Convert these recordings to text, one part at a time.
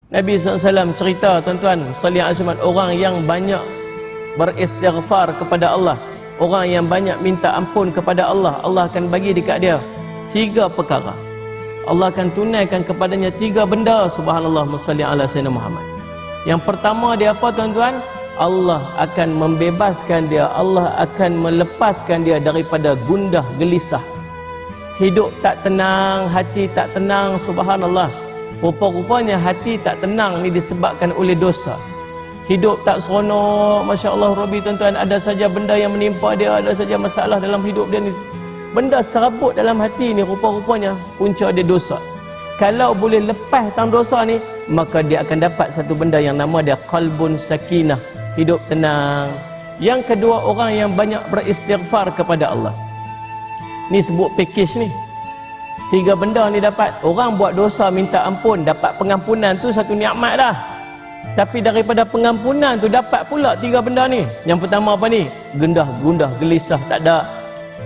Nabi SAW cerita, tuan-tuan, sallallahu alaihi wasallam, orang yang banyak beristighfar kepada Allah, orang yang banyak minta ampun kepada Allah, Allah akan bagi dekat dia 3 perkara. Allah akan tunaikan kepadanya 3 benda. Subhanallah, salli ala sayyidina Muhammad. Yang pertama dia apa, tuan-tuan? Allah akan membebaskan dia, Allah akan melepaskan dia daripada gundah gelisah. Hidup tak tenang, hati tak tenang. Subhanallah, rupa-rupanya hati tak tenang ni disebabkan oleh dosa. Hidup tak seronok, Masya Allah Rabbi, tuan-tuan, ada saja benda yang menimpa dia, ada saja masalah dalam hidup dia ni. Benda serabut dalam hati ni rupa-rupanya punca dia dosa. Kalau boleh lepas tang dosa ni, maka dia akan dapat satu benda yang nama dia qalbun sakinah, hidup tenang. Yang kedua, orang yang banyak beristighfar kepada Allah. Ni sebut package ni. 3 benda ni dapat. Orang buat dosa minta ampun, dapat pengampunan, tu satu nikmat dah. Tapi daripada pengampunan tu dapat pula 3 benda ni. Yang pertama apa ni? Gundah gelisah tak ada.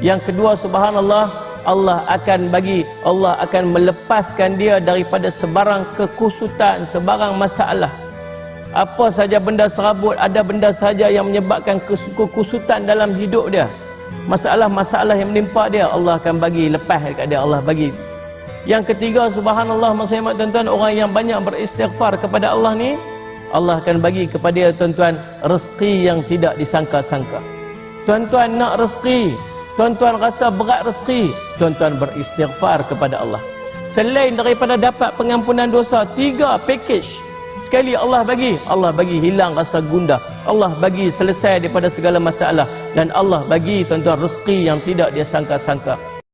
Yang kedua, subhanallah, Allah akan melepaskan dia daripada sebarang kekusutan, sebarang masalah. Apa saja benda serabut, ada benda saja yang menyebabkan kekusutan dalam hidup dia, masalah-masalah yang menimpa dia, Allah akan bagi lepas dekat dia, Allah bagi. Yang ketiga, subhanallah, maksudnya tuan-tuan, orang yang banyak beristighfar kepada Allah ni, Allah akan bagi kepada dia, tuan-tuan, rezeki yang tidak disangka-sangka. Tuan-tuan nak rezeki, tuan-tuan rasa berat rezeki, tuan-tuan beristighfar kepada Allah. Selain daripada dapat pengampunan dosa, 3 package sekali Allah bagi hilang rasa gundah, Allah bagi selesai daripada segala masalah, dan Allah bagi, tuan-tuan, rezeki yang tidak dia sangka-sangka.